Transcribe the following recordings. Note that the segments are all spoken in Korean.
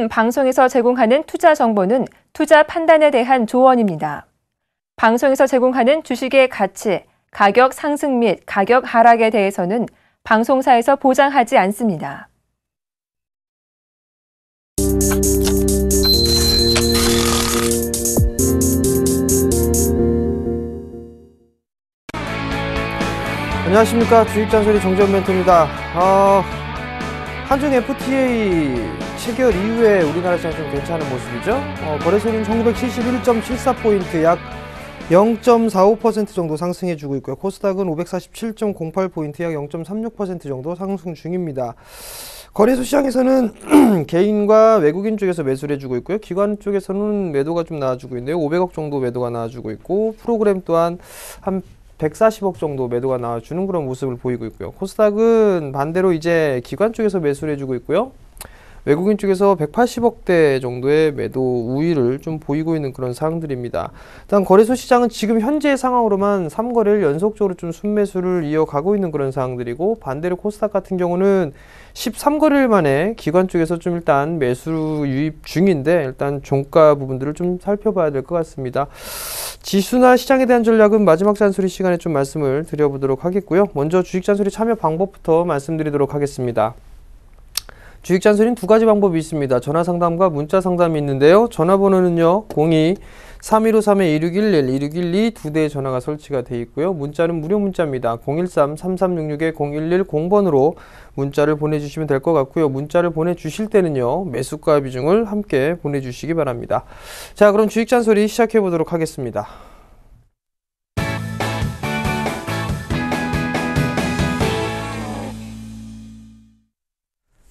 지금 방송에서 제공하는 투자 정보는 투자 판단에 대한 조언입니다. 방송에서 제공하는 주식의 가치, 가격 상승 및 가격 하락에 대해서는 방송사에서 보장하지 않습니다. 안녕하십니까. 주식잔소리 정재훈 멘토입니다. 한중 FTA 체결 이후에 우리나라 시장 좀 괜찮은 모습이죠. 거래소는 1971.74포인트 약 0.45% 정도 상승해주고 있고요. 코스닥은 547.08포인트 약 0.36% 정도 상승 중입니다. 거래소 시장에서는 개인과 외국인 쪽에서 매수를 해주고 있고요. 기관 쪽에서는 매도가 좀 나와주고 있는데요. 500억 정도 매도가 나와주고 있고, 프로그램 또한 한 140억 정도 매도가 나와주는 그런 모습을 보이고 있고요. 코스닥은 반대로 이제 기관 쪽에서 매수를 해주고 있고요. 외국인 쪽에서 180억대 정도의 매도 우위를 좀 보이고 있는 그런 상황들입니다. 일단 거래소 시장은 지금 현재 상황으로만 3거래를 연속적으로 좀 순매수를 이어가고 있는 그런 상황들이고, 반대로 코스닥 같은 경우는 13거래일 만에 기관 쪽에서 좀 일단 매수 유입 중인데, 일단 종가 부분들을 좀 살펴봐야 될 것 같습니다. 지수나 시장에 대한 전략은 마지막 잔소리 시간에 좀 말씀을 드려보도록 하겠고요. 먼저 주식 잔소리 참여 방법부터 말씀드리도록 하겠습니다. 주식 잔소리는 두 가지 방법이 있습니다. 전화 상담과 문자 상담이 있는데요. 전화번호는요, 02-3153-1611, 1612 두 대의 전화가 설치가 되어 있고요. 문자는 무료 문자입니다. 013-3366-0110번으로 문자를 보내주시면 될 것 같고요. 문자를 보내주실 때는요, 매수가 비중을 함께 보내주시기 바랍니다. 자, 그럼 주식 잔소리 시작해 보도록 하겠습니다.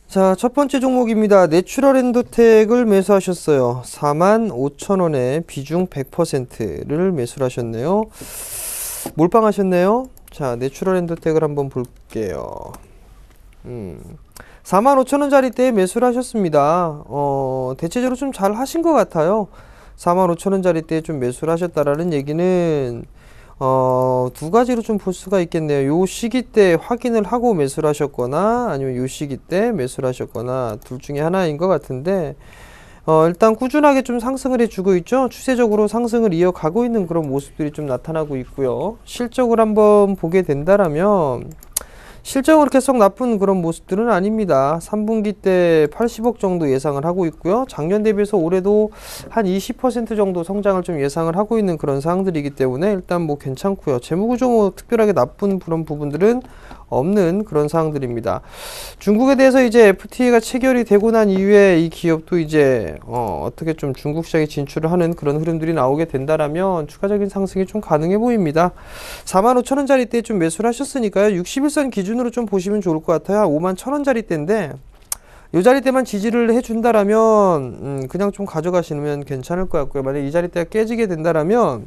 자, 첫 번째 종목입니다. 내추럴 엔도텍을 매수하셨어요. 45,000원에 비중 100%를 매수를 하셨네요. 몰빵하셨네요. 자, 내추럴 엔도텍을 한번 볼게요. 45,000원짜리 때에 매수를 하셨습니다. 대체적으로 좀 잘 하신 것 같아요. 45,000원짜리 때에 좀 매수를 하셨다라는 얘기는 두 가지로 좀 볼 수가 있겠네요. 요 시기 때 확인을 하고 매수를 하셨거나, 아니면 요 시기 때 매수를 하셨거나, 둘 중에 하나인 것 같은데, 일단 꾸준하게 좀 상승을 해주고 있죠. 추세적으로 상승을 이어가고 있는 그런 모습들이 좀 나타나고 있고요. 실적을 한번 보게 된다라면, 실적은 그렇게 썩 나쁜 그런 모습들은 아닙니다. 3분기 때 80억 정도 예상을 하고 있고요. 작년 대비해서 올해도 한 20% 정도 성장을 좀 예상을 하고 있는 그런 상황들이기 때문에 일단 뭐 괜찮고요. 재무구조 뭐 특별하게 나쁜 그런 부분들은 없는 그런 상황들입니다. 중국에 대해서 이제 FTA가 체결이 되고 난 이후에 이 기업도 이제 어떻게 좀 중국 시장에 진출을 하는 그런 흐름들이 나오게 된다라면 추가적인 상승이 좀 가능해 보입니다. 45,000원짜리 때 좀 매수를 하셨으니까요. 61선 기준으로 좀 보시면 좋을 것 같아요. 51,000원짜리 때인데 이 자리대만 지지를 해준다라면 그냥 좀 가져가시면 괜찮을 것 같고요. 만약 이 자리대가 깨지게 된다라면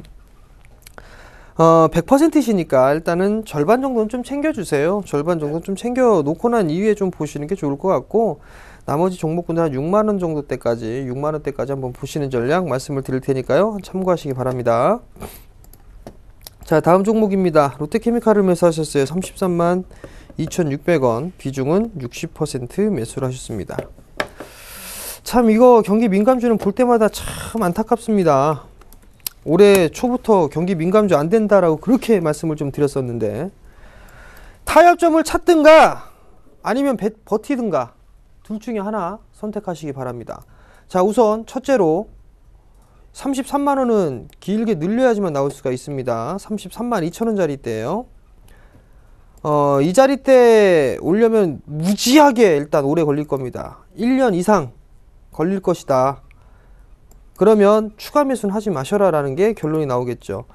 100%시니까 일단은 절반 정도는 좀 챙겨주세요. 절반 정도는 좀 챙겨 놓고 난 이후에 좀 보시는 게 좋을 것 같고, 나머지 종목군들 한 6만원 정도 때까지, 6만원대까지 한번 보시는 전략 말씀을 드릴 테니까요. 참고하시기 바랍니다. 자, 다음 종목입니다. 롯데케미칼을 매수하셨어요. 33만 2,600원, 비중은 60% 매수를 하셨습니다. 참 이거 경기 민감주는 볼 때마다 참 안타깝습니다. 올해 초부터 경기 민감주 안 된다라고 그렇게 말씀을 좀 드렸었는데, 타협점을 찾든가 아니면 버티든가 둘 중에 하나 선택하시기 바랍니다. 자, 우선 첫째로 33만원은 길게 늘려야지만 나올 수가 있습니다. 33만 2천원짜리 때예요. 이 자리 때 오려면 무지하게 일단 오래 걸릴 겁니다. 1년 이상 걸릴 것이다. 그러면 추가 매수는 하지 마셔라 라는 게 결론이 나오겠죠.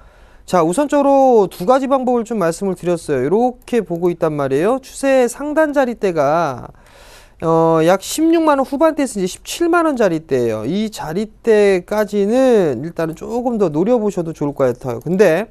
자, 우선적으로 두 가지 방법을 좀 말씀을 드렸어요. 이렇게 보고 있단 말이에요. 추세 상단 자리대가 약 16만원 후반대에서 이제 17만원 자리대예요. 이 자리대까지는 일단은 조금 더 노려보셔도 좋을 것 같아요. 근데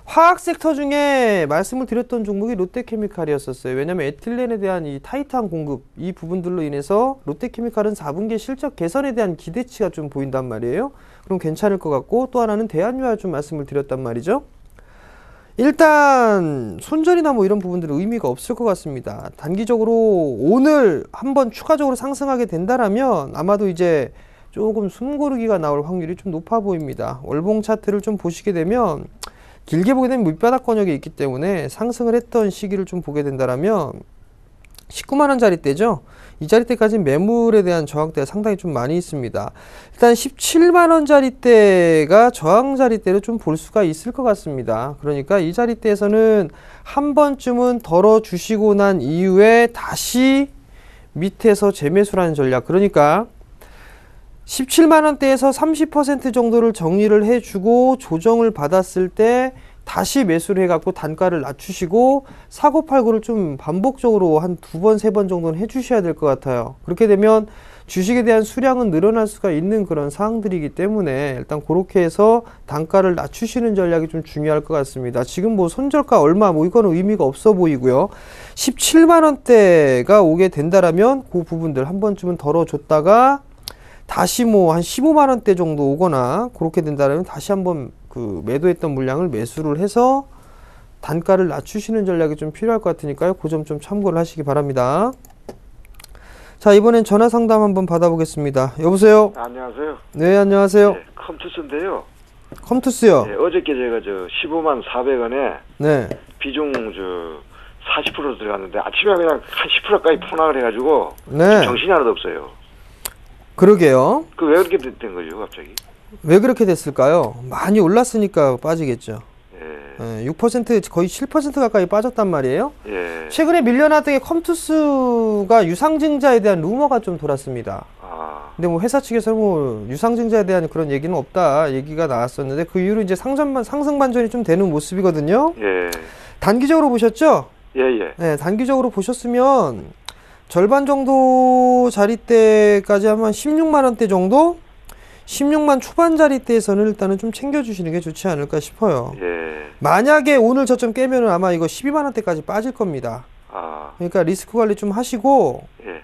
화학 섹터 중에 말씀을 드렸던 종목이 롯데케미칼이었었어요. 왜냐면 에틸렌에 대한 이 타이트한 공급, 이 부분들로 인해서 롯데케미칼은 4분기 실적 개선에 대한 기대치가 좀 보인단 말이에요. 그럼 괜찮을 것 같고, 또 하나는 대한유화 좀 말씀을 드렸단 말이죠. 일단 손절이나 뭐 이런 부분들은 의미가 없을 것 같습니다. 단기적으로 오늘 한번 추가적으로 상승하게 된다라면 아마도 이제 조금 숨고르기가 나올 확률이 좀 높아 보입니다. 월봉 차트를 좀 보시게 되면 길게 보게 되면 밑바닥 권역에 있기 때문에 상승을 했던 시기를 좀 보게 된다라면 19만 원짜리대죠. 이 자리대까지는 매물에 대한 저항대가 상당히 좀 많이 있습니다. 일단 17만 원짜리대가 저항 자리대로 좀 볼 수가 있을 것 같습니다. 그러니까 이 자리대에서는 한 번쯤은 덜어주시고 난 이후에 다시 밑에서 재매수라는 전략. 그러니까 17만 원대에서 30% 정도를 정리를 해주고 조정을 받았을 때 다시 매수를 해갖고 단가를 낮추시고 사고팔고를 좀 반복적으로 한 2번, 3번 정도는 해주셔야 될 것 같아요. 그렇게 되면 주식에 대한 수량은 늘어날 수가 있는 그런 상황들이기 때문에 일단 그렇게 해서 단가를 낮추시는 전략이 좀 중요할 것 같습니다. 지금 뭐 손절가 얼마 뭐 이거는 의미가 없어 보이고요. 17만 원대가 오게 된다라면 그 부분들 한 번쯤은 덜어줬다가 다시 뭐 한 15만 원대 정도 오거나 그렇게 된다면 다시 한번 그 매도했던 물량을 매수를 해서 단가를 낮추시는 전략이 좀 필요할 것 같으니까요. 그 점 좀 참고를 하시기 바랍니다. 자, 이번엔 전화 상담 한번 받아보겠습니다. 여보세요? 안녕하세요. 네, 안녕하세요. 네, 컴투스인데요. 컴투스요? 네, 어저께 제가 15만 400원에 네. 비중 40% 들어갔는데 아침에 그냥 한 10%까지 폭락을 해가지고 네. 정신이 하나도 없어요. 그러게요. 그 왜 그렇게 된 거죠, 갑자기? 왜 그렇게 됐을까요? 많이 올랐으니까 빠지겠죠. 예. 6% 거의 7% 가까이 빠졌단 말이에요. 예. 최근에 밀려났던 게 컴투스가 유상증자에 대한 루머가 좀 돌았습니다. 아. 근데 뭐 회사 측에서 뭐 유상증자에 대한 그런 얘기는 없다 얘기가 나왔었는데 그 이후로 이제 상승 반전이 좀 되는 모습이거든요. 예. 단기적으로 보셨죠? 예, 예. 네, 단기적으로 보셨으면 절반 정도 자리대까지 하면 16만 원대 정도? 16만 초반 자리대에서는 일단은 좀 챙겨주시는 게 좋지 않을까 싶어요. 예. 만약에 오늘 저점 깨면은 아마 이거 12만 원대까지 빠질 겁니다. 아. 그러니까 리스크 관리 좀 하시고, 예.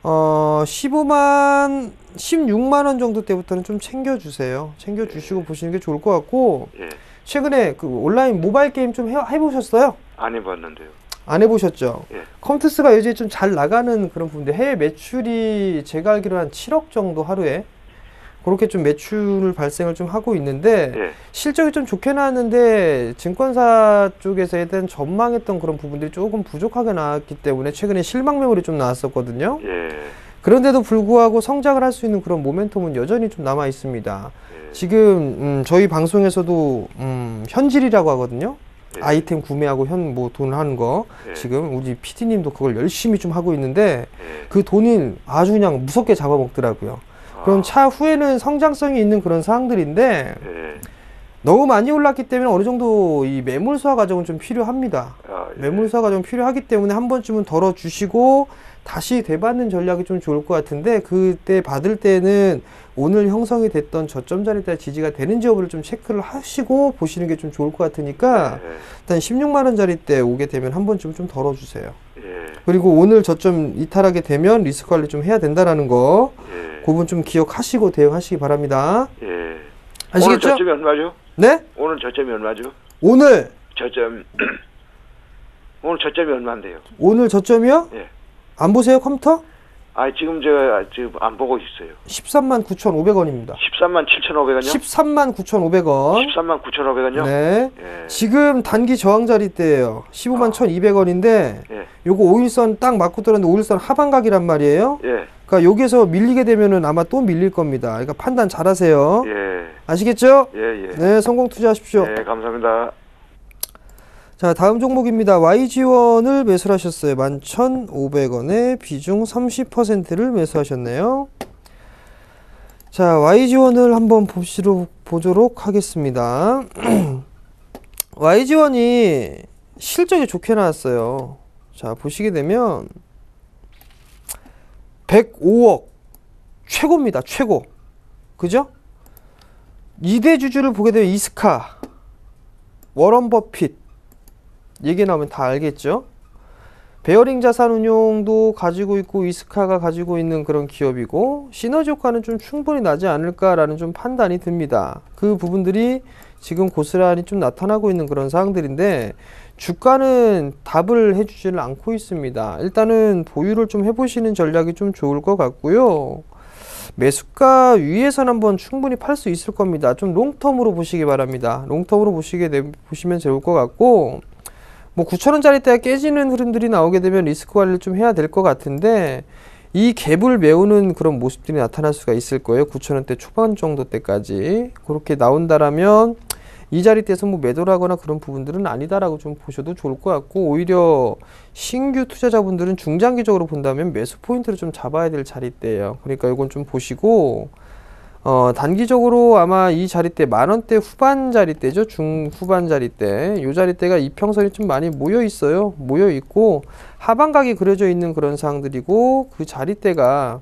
16만 원 정도 때부터는 좀 챙겨주세요. 챙겨주시고 보시는 게 좋을 것 같고, 예. 최근에 그 온라인 모바일 게임 좀 해보셨어요? 안 해봤는데요. 안 해보셨죠? 예. 컴투스가 요즘 좀 잘 나가는 그런 부분인데 해외 매출이 제가 알기로 한 7억 정도 하루에 그렇게 좀 매출 발생을 좀 하고 있는데 예. 실적이 좀 좋게 나왔는데 증권사 쪽에서 대한 전망했던 그런 부분들이 조금 부족하게 나왔기 때문에 최근에 실망 매물이 좀 나왔었거든요. 예. 그런데도 불구하고 성장을 할 수 있는 그런 모멘텀은 여전히 좀 남아 있습니다. 예. 지금 저희 방송에서도 현질이라고 하거든요. 예. 아이템 구매하고 뭐 돈 하는 거 예. 지금 우리 PD님도 그걸 열심히 좀 하고 있는데 예. 그 돈을 아주 그냥 무섭게 잡아먹더라고요. 그럼 차후에는 성장성이 있는 그런 사항들인데 예. 너무 많이 올랐기 때문에 어느 정도 이 매물 수화 과정은 좀 필요합니다. 아, 예. 매물 수화 과정 필요하기 때문에 한 번쯤은 덜어주시고 다시 되받는 전략이 좀 좋을 것 같은데 그때 받을 때는 오늘 형성이 됐던 저점 자리대 지지가 되는지 여부를 좀 체크를 하시고 보시는 게 좀 좋을 것 같으니까 예. 일단 16만 원짜리 때 오게 되면 한 번쯤 좀 덜어주세요. 예. 그리고 오늘 저점 이탈하게 되면 리스크 관리 좀 해야 된다라는 거 예. 그 부분 좀 기억하시고 대응하시기 바랍니다. 예. 아시겠죠? 오늘 저점이 얼마죠? 네? 오늘 저점이 얼마죠? 오늘 오늘 저점이 얼마인데요? 오늘 저점이요? 예. 안 보세요 컴퓨터? 아, 지금 제가 지금 안 보고 있어요. 13만 9,500원입니다. 13만 7,500원요? 13만 9,500원. 13만 9,500원요? 네. 예. 지금 단기 저항 자리대예요. 15만 1,200원인데 예. 요거 5일선 딱 맞고 들었는데 5일선 하반각이란 말이에요. 예. 그러니까 여기서 밀리게 되면은 아마 또 밀릴 겁니다. 그러니까 판단 잘 하세요. 예. 아시겠죠? 예, 예. 네, 성공 투자하십시오. 예, 감사합니다. 자, 다음 종목입니다. YG원을 매수를 하셨어요. 11,500원에 비중 30%를 매수하셨네요. 자, YG원을 한번 보도록 하겠습니다. YG원이 실적이 좋게 나왔어요. 자, 보시게 되면 105억 최고입니다. 최고. 그죠? 2대 주주를 보게 되면 이스카, 워런 버핏 얘기 나오면 다 알겠죠? 베어링 자산운용도 가지고 있고 이스카가 가지고 있는 그런 기업이고 시너지 효과는 좀 충분히 나지 않을까라는 좀 판단이 듭니다. 그 부분들이 지금 고스란히 좀 나타나고 있는 그런 사항들인데 주가는 답을 해주지를 않고 있습니다. 일단은 보유를 좀 해보시는 전략이 좀 좋을 것 같고요. 매수가 위에서는 한번 충분히 팔 수 있을 겁니다. 좀 롱텀으로 보시기 바랍니다. 롱텀으로 보시면 좋을 것 같고, 뭐 9,000원짜리대가 깨지는 흐름들이 나오게 되면 리스크 관리를 좀 해야 될 것 같은데 이 갭을 메우는 그런 모습들이 나타날 수가 있을 거예요. 9,000원대 초반 정도 때까지 그렇게 나온다라면 이 자리대에서 뭐 매도를 하거나 그런 부분들은 아니다라고 좀 보셔도 좋을 것 같고, 오히려 신규 투자자분들은 중장기적으로 본다면 매수 포인트를 좀 잡아야 될 자리대예요. 그러니까 이건 좀 보시고, 단기적으로 아마 이 자리대 10,000원대 후반 자리대죠. 중후반 자리대. 이 자리대가 이평선이 좀 많이 모여 있어요. 모여 있고 하방각이 그려져 있는 그런 사항들이고, 그 자리대가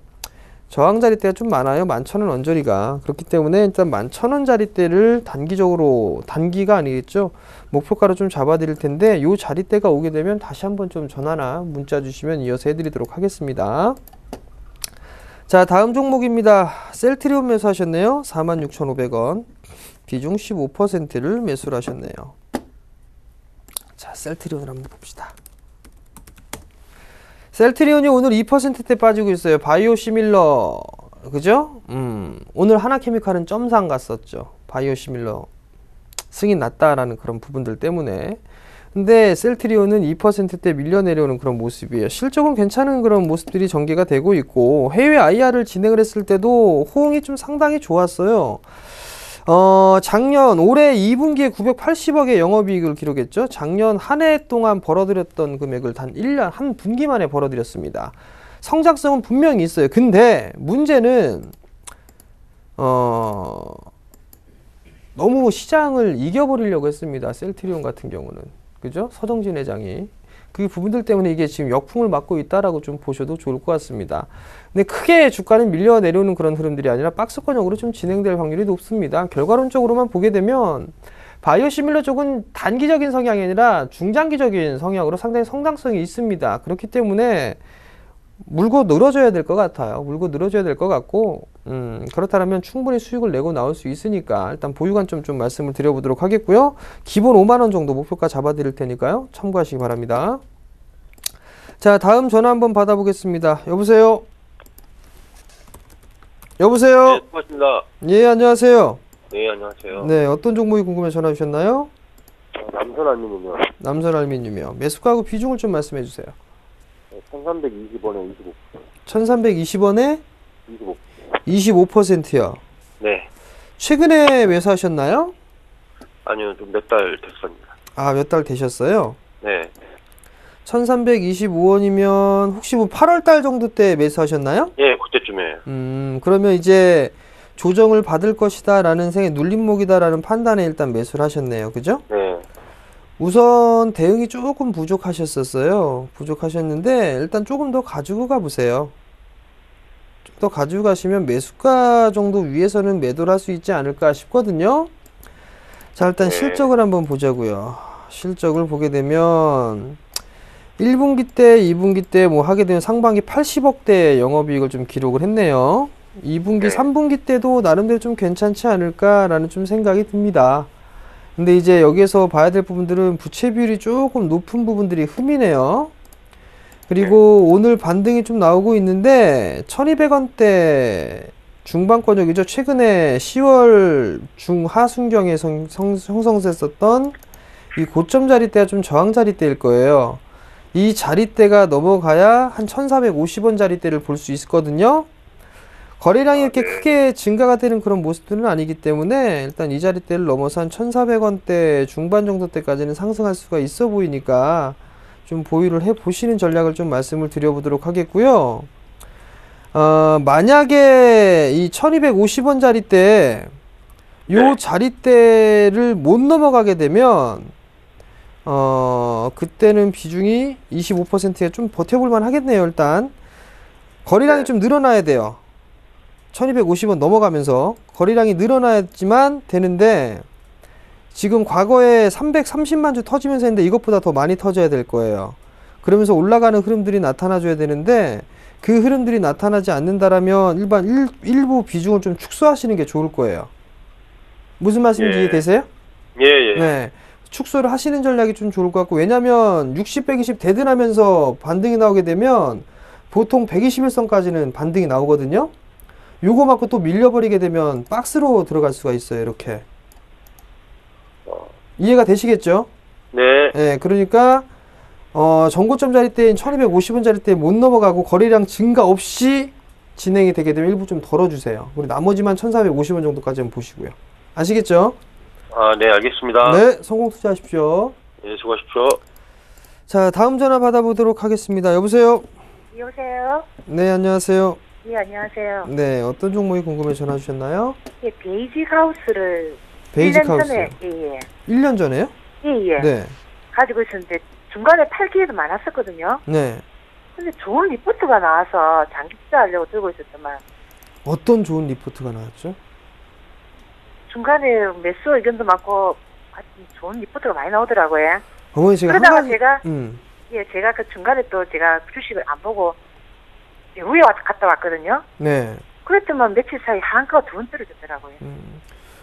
저항 자리대가 좀 많아요. 11,000원 언저리가. 그렇기 때문에 일단 11,000원 자리대를 단기적으로, 단기가 아니겠죠, 목표가로 좀 잡아 드릴 텐데, 요 자리대가 오게 되면 다시 한번 좀 전화나 문자 주시면 이어서 해드리도록 하겠습니다. 자, 다음 종목입니다. 셀트리온 매수하셨네요. 46,500원. 비중 15%를 매수를 하셨네요. 자, 셀트리온을 한번 봅시다. 셀트리온이 오늘 2%대 빠지고 있어요. 바이오 시밀러, 그죠? 오늘 하나케미칼은 점상 갔었죠. 바이오 시밀러 승인 났다라는 그런 부분들 때문에. 근데 셀트리온은 2%대 밀려 내려오는 그런 모습이에요. 실적은 괜찮은 그런 모습들이 전개가 되고 있고, 해외 IR을 진행을 했을 때도 호응이 좀 상당히 좋았어요. 작년 올해 2분기에 980억의 영업이익을 기록했죠. 작년 한 해 동안 벌어들였던 금액을 단 1년 한 분기 만에 벌어들였습니다. 성장성은 분명히 있어요. 근데 문제는 너무 시장을 이겨버리려고 했습니다. 셀트리온 같은 경우는, 그죠? 서정진 회장이 그 부분들 때문에 이게 지금 역풍을 맞고 있다라고 좀 보셔도 좋을 것 같습니다. 근데 크게 주가는 밀려 내려오는 그런 흐름들이 아니라 박스권형으로 좀 진행될 확률이 높습니다. 결과론적으로만 보게 되면 바이오 시밀러 쪽은 단기적인 성향이 아니라 중장기적인 성향으로 상당히 성장성이 있습니다. 그렇기 때문에 물고 늘어져야 될 것 같아요. 물고 늘어져야 될 것 같고, 그렇다면 충분히 수익을 내고 나올 수 있으니까 일단 보유 관점 좀 말씀을 드려보도록 하겠고요. 기본 5만원 정도 목표가 잡아드릴 테니까요. 참고하시기 바랍니다. 자, 다음 전화 한번 받아보겠습니다. 여보세요? 여보세요? 네, 고맙습니다. 예, 안녕하세요. 네, 안녕하세요. 네, 어떤 종목이 궁금해 전화 주셨나요? 남선 알미늄이요. 남선 알미늄이요. 매수가하고 비중을 좀 말씀해 주세요. 1320원에 25%. 1320원에 25%. 25%요. 네. 최근에 매수하셨나요? 아니요, 좀 몇 달 됐습니다. 아, 몇 달 되셨어요? 네. 1325원이면 혹시 뭐 8월 달 정도 때 매수하셨나요? 예, 그때쯤에. 그러면 이제 조정을 받을 것이다 라는 생각에 눌림목이다 라는 판단에 일단 매수를 하셨네요. 그죠? 네. 우선 대응이 조금 부족하셨었어요. 부족하셨는데 일단 조금 더 가지고 가보세요. 좀 더 가지고 가시면 매수가 정도 위에서는 매도를 할 수 있지 않을까 싶거든요. 자, 일단 네. 실적을 한번 보자고요. 실적을 보게 되면 1분기 때, 2분기 때 뭐 하게 되면 상반기 80억대 영업이익을 좀 기록을 했네요. 2분기, 네. 3분기 때도 나름대로 좀 괜찮지 않을까라는 좀 생각이 듭니다. 근데 이제 여기에서 봐야 될 부분들은 부채 비율이 조금 높은 부분들이 흠이네요. 그리고 오늘 반등이 좀 나오고 있는데 1200원대 중반권역이죠. 최근에 10월 중하순경에 형성됐었던 이 고점 자리대가 좀 저항 자리대일 거예요. 이 자리대가 넘어가야 한 1450원 자리대를 볼 수 있거든요. 거래량이 이렇게 크게 증가가 되는 그런 모습들은 아니기 때문에 일단 이 자리대를 넘어서 한 1400원대 중반 정도 때까지는 상승할 수가 있어 보이니까 좀 보유를 해 보시는 전략을 좀 말씀을 드려보도록 하겠고요. 만약에 이 1250원 자리대 요 자리대를 못 넘어가게 되면 그때는 비중이 25%에 좀 버텨볼만 하겠네요. 일단 거래량이 좀 늘어나야 돼요. 1250원 넘어가면서 거래량이 늘어나야지만 되는데 지금 과거에 330만 주 터지면서 했는데 이것보다 더 많이 터져야 될 거예요. 그러면서 올라가는 흐름들이 나타나줘야 되는데 그 흐름들이 나타나지 않는다라면 일부 비중을 좀 축소하시는 게 좋을 거예요. 무슨 말씀인지 예. 이해되세요? 예. 네. 축소를 하시는 전략이 좀 좋을 것 같고, 왜냐면 60, 120 대든하면서 반등이 나오게 되면 보통 121선까지는 반등이 나오거든요. 요거 맞고 또 밀려버리게 되면 박스로 들어갈 수가 있어요. 이렇게. 이해가 되시겠죠? 네. 네, 그러니까 전고점 자리대인 1250원 자리대 못 넘어가고 거래량 증가 없이 진행이 되게 되면 일부 좀 덜어주세요. 그리고 나머지만 1450원 정도까지는 보시고요. 아시겠죠? 아, 네, 알겠습니다. 네, 성공 투자하십시오. 예, 수고하십시오. 자, 다음 전화 받아보도록 하겠습니다. 여보세요? 여보세요? 네, 안녕하세요. 예, 안녕하세요. 네, 어떤 종목이 궁금해 전화 주셨나요? 예, 베이직 하우스를 베이직 1년 하우스. 전에, 예, 1년 전에요? 예. 네. 가지고 있었는데 중간에 팔 기회도 많았었거든요. 네. 근데 좋은 리포트가 나와서 장기 투자하려고 들고 있었더만 어떤 좋은 리포트가 나왔죠? 중간에 매수 의견도 많고 좋은 리포트가 많이 나오더라고요. 어머니 제가 한 그러다가 가지 제가 예, 제가 그 중간에 또 제가 주식을 안 보고 외국에 갔다 왔거든요. 네. 그랬더만 며칠 사이 한가가 두 번 떨어졌더라고요.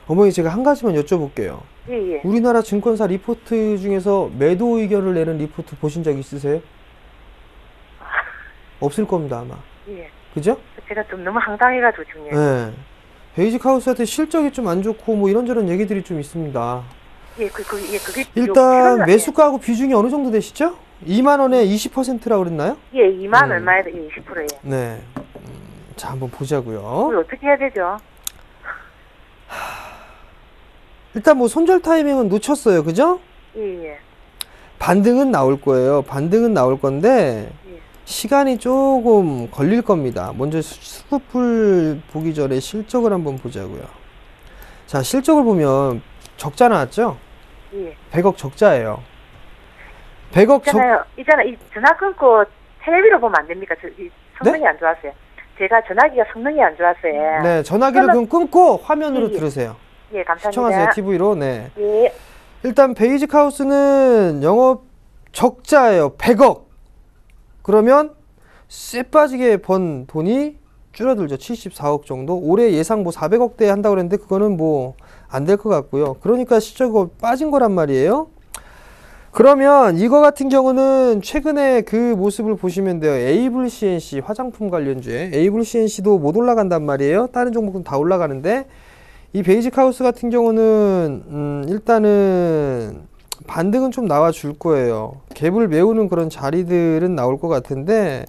어머니 제가 한 가지만 여쭤볼게요. 예. 우리나라 증권사 리포트 중에서 매도 의견을 내는 리포트 보신 적 있으세요? 없을 겁니다 아마. 예. 그죠? 제가 좀 너무 황당해가지고 중요해요. 네. 베이직 하우스한테 실적이 좀 안 좋고 뭐 이런저런 얘기들이 좀 있습니다. 예, 그게 일단 매수가하고 비중이 어느 정도 되시죠? 2만 원에 20%라고 그랬나요? 예, 2만 얼마에 20%예요. 네. 자, 한번 보자고요. 우리 어떻게 해야 되죠? 일단 뭐 손절 타이밍은 놓쳤어요. 그죠? 예. 반등은 나올 거예요. 반등은 나올 건데 예. 시간이 조금 걸릴 겁니다. 먼저 수급을 보기 전에 실적을 한번 보자고요. 자, 실적을 보면 적자 나왔죠? 예. 100억 적자예요. 100억 있잖아요. 이 전화 끊고 텔레비로 보면 안 됩니까? 이 성능이 안 좋았어요. 제가 전화기가 성능이 안 좋았어요. 네, 전화기를 그럼 끊고 화면으로 들으세요. 예, 감사합니다. 시청하세요. TV로. 네. 예. 일단 베이직 하우스는 영업 적자예요. 100억. 그러면 쎄 빠지게 번 돈이 줄어들죠. 74억 정도. 올해 예상 뭐 400억대 한다고 그랬는데 그거는 뭐 안 될 것 같고요. 그러니까 실적이 빠진 거란 말이에요. 그러면 이거 같은 경우는 최근에 그 모습을 보시면 돼요. 에이블 CNC 화장품 관련주에 에이블 CNC도 못 올라간단 말이에요. 다른 종목은 다 올라가는데 이 베이직 하우스 같은 경우는 일단은 반등은 좀 나와 줄 거예요. 갭을 메우는 그런 자리들은 나올 것 같은데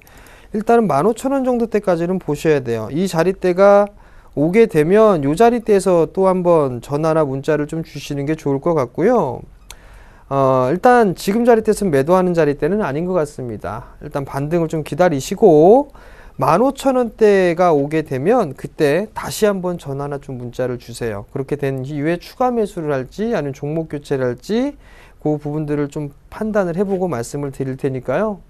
일단은 15,000원 정도 때까지는 보셔야 돼요. 이 자리대가 오게 되면 이 자리대에서 또 한번 전화나 문자를 좀 주시는 게 좋을 것 같고요. 일단 지금 자리대에서는 매도하는 자리대는 아닌 것 같습니다. 일단 반등을 좀 기다리시고 15,000원대가 오게 되면 그때 다시 한번 전화나 좀 문자를 주세요. 그렇게 된 이후에 추가 매수를 할지 아니면 종목 교체를 할지 그 부분들을 좀 판단을 해보고 말씀을 드릴 테니까요.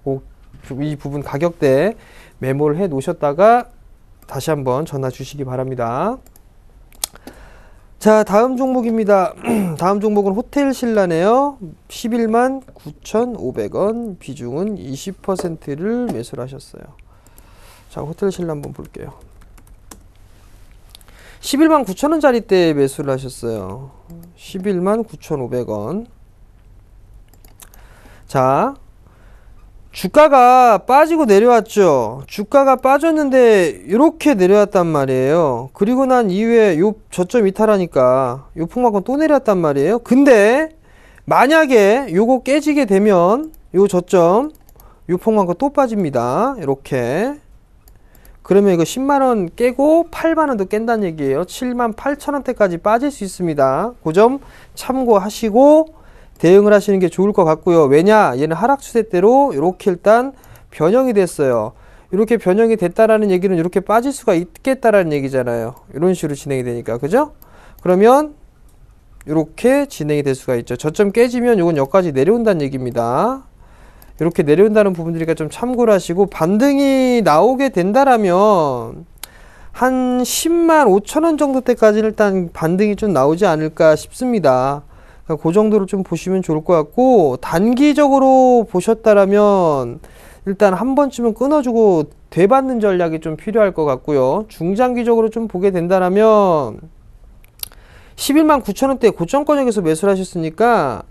이 부분 가격대 메모를 해 놓으셨다가 다시 한번 전화 주시기 바랍니다. 자, 다음 종목입니다. 다음 종목은 호텔 신라네요. 11만 9,500원, 비중은 20%를 매수를 하셨어요. 자, 호텔 신라 한번 볼게요. 11만 9천원짜리 때 매수를 하셨어요. 11만 9,500원. 자, 주가가 빠지고 내려왔죠. 주가가 빠졌는데 이렇게 내려왔단 말이에요. 그리고 난 이후에 요 저점 이탈하니까 요 폭만큼 또 내려왔단 말이에요. 근데 만약에 요거 깨지게 되면 요 저점 요 폭만큼 또 빠집니다. 이렇게. 그러면 이거 10만원 깨고 8만원도 깬다는 얘기예요. 7만 8천원대까지 빠질 수 있습니다. 그 점 참고하시고 대응을 하시는 게 좋을 것 같고요. 왜냐? 얘는 하락 추세대로 이렇게 일단 변형이 됐어요. 이렇게 변형이 됐다라는 얘기는 이렇게 빠질 수가 있겠다라는 얘기잖아요. 이런 식으로 진행이 되니까. 그죠? 그러면 이렇게 진행이 될 수가 있죠. 저점 깨지면 이건 여기까지 내려온다는 얘기입니다. 이렇게 내려온다는 부분들이니까 좀 참고를 하시고 반등이 나오게 된다라면 한 10만 5천원 정도 때까지 일단 반등이 좀 나오지 않을까 싶습니다. 그러니까 그 정도로 좀 보시면 좋을 것 같고, 단기적으로 보셨다라면 일단 한 번쯤은 끊어주고 되받는 전략이 좀 필요할 것 같고요. 중장기적으로 좀 보게 된다라면 11만 9천 원대 고점권역에서 매수를 하셨으니까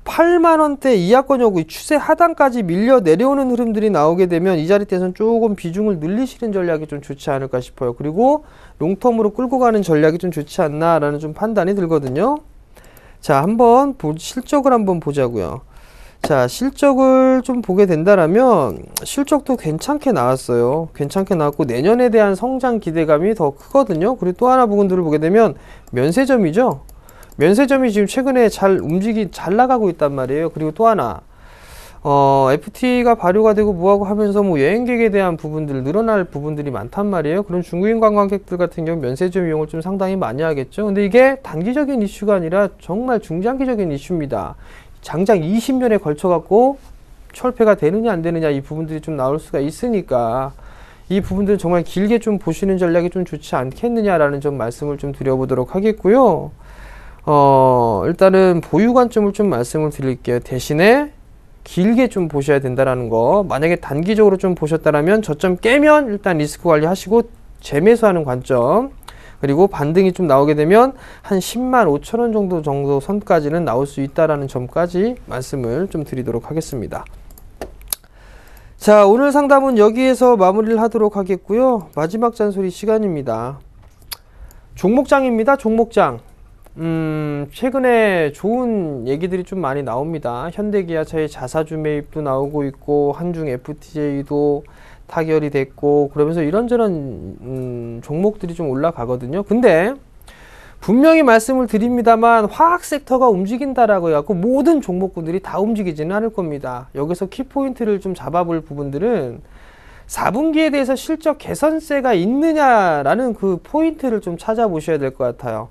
8만 원대 이하권역 추세 하단까지 밀려 내려오는 흐름들이 나오게 되면 이 자리대에서는 조금 비중을 늘리시는 전략이 좀 좋지 않을까 싶어요. 그리고 롱텀으로 끌고 가는 전략이 좀 좋지 않나라는 좀 판단이 들거든요. 자, 한번 실적을 한번 보자고요. 자, 실적을 좀 보게 된다라면 실적도 괜찮게 나왔어요. 괜찮게 나왔고 내년에 대한 성장 기대감이 더 크거든요. 그리고 또 하나 부분들을 보게 되면 면세점이죠. 면세점이 지금 최근에 잘 나가고 있단 말이에요. 그리고 또 하나, FTA가 발효가 되고 뭐하고 하면서 뭐 여행객에 대한 부분들, 늘어날 부분들이 많단 말이에요. 그런 중국인 관광객들 같은 경우 면세점 이용을 좀 상당히 많이 하겠죠. 근데 이게 단기적인 이슈가 아니라 정말 중장기적인 이슈입니다. 장장 20년에 걸쳐갖고 철폐가 되느냐 안 되느냐 이 부분들이 좀 나올 수가 있으니까 이 부분들은 정말 길게 좀 보시는 전략이 좀 좋지 않겠느냐라는 좀 말씀을 좀 드려보도록 하겠고요. 일단은 보유 관점을 좀 말씀을 드릴게요. 대신에 길게 좀 보셔야 된다라는 거. 만약에 단기적으로 좀 보셨다라면 저점 깨면 일단 리스크 관리 하시고 재매수하는 관점. 그리고 반등이 좀 나오게 되면 한 10만 5천 원 정도 선까지는 나올 수 있다라는 점까지 말씀을 좀 드리도록 하겠습니다. 자, 오늘 상담은 여기에서 마무리를 하도록 하겠고요. 마지막 잔소리 시간입니다. 종목장입니다. 종목장. 최근에 좋은 얘기들이 좀 많이 나옵니다. 현대기아차의 자사주 매입도 나오고 있고 한중 FTA도 타결이 됐고 그러면서 이런저런 종목들이 좀 올라가거든요. 근데 분명히 말씀을 드립니다만 화학 섹터가 움직인다라고 해갖고 모든 종목군들이 다 움직이지는 않을 겁니다. 여기서 키포인트를 좀 잡아볼 부분들은 4분기에 대해서 실적 개선세가 있느냐라는 그 포인트를 좀 찾아보셔야 될 것 같아요.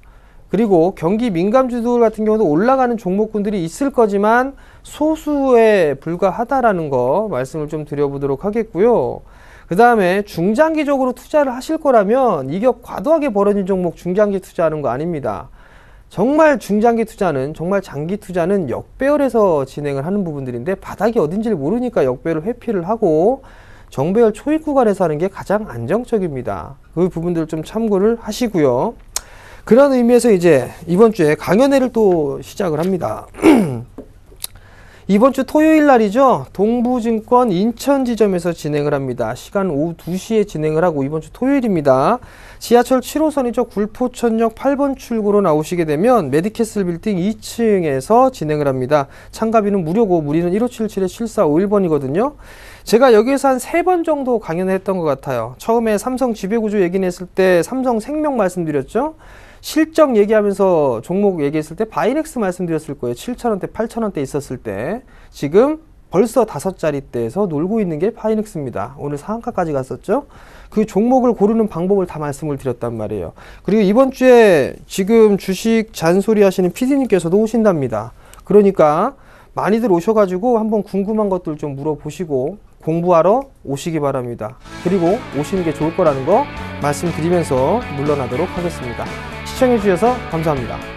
그리고 경기 민감주들 같은 경우도 올라가는 종목군들이 있을 거지만 소수에 불과하다라는 거 말씀을 좀 드려보도록 하겠고요. 그 다음에 중장기적으로 투자를 하실 거라면 이격 과도하게 벌어진 종목 중장기 투자하는 거 아닙니다. 정말 중장기 투자는 정말 장기 투자는 역배열에서 진행을 하는 부분들인데 바닥이 어딘지를 모르니까 역배열 회피를 하고 정배열 초입 구간에서 하는 게 가장 안정적입니다. 그 부분들을 좀 참고를 하시고요. 그런 의미에서 이제 이번 주에 강연회를 또 시작을 합니다. 이번 주 토요일 날이죠. 동부증권 인천지점에서 진행을 합니다. 시간 오후 2시에 진행을 하고 이번 주 토요일입니다. 지하철 7호선이죠. 굴포천역 8번 출구로 나오시게 되면 메디캐슬 빌딩 2층에서 진행을 합니다. 참가비는 무료고 문의는 1577-7451번이거든요. 제가 여기에서 한 3번 정도 강연을 했던 것 같아요. 처음에 삼성 지배구조 얘기했을 때 삼성생명 말씀드렸죠. 실적 얘기하면서 종목 얘기했을 때 바이넥스 말씀드렸을 거예요. 7,000원대, 8,000원대 있었을 때. 지금 벌써 5자리대에서 놀고 있는 게 바이넥스입니다. 오늘 상한가까지 갔었죠. 그 종목을 고르는 방법을 다 말씀을 드렸단 말이에요. 그리고 이번 주에 지금 주식 잔소리 하시는 PD님께서도 오신답니다. 그러니까 많이들 오셔가지고 한번 궁금한 것들 좀 물어보시고 공부하러 오시기 바랍니다. 그리고 오시는 게 좋을 거라는 거 말씀드리면서 물러나도록 하겠습니다. 시청해주셔서 감사합니다.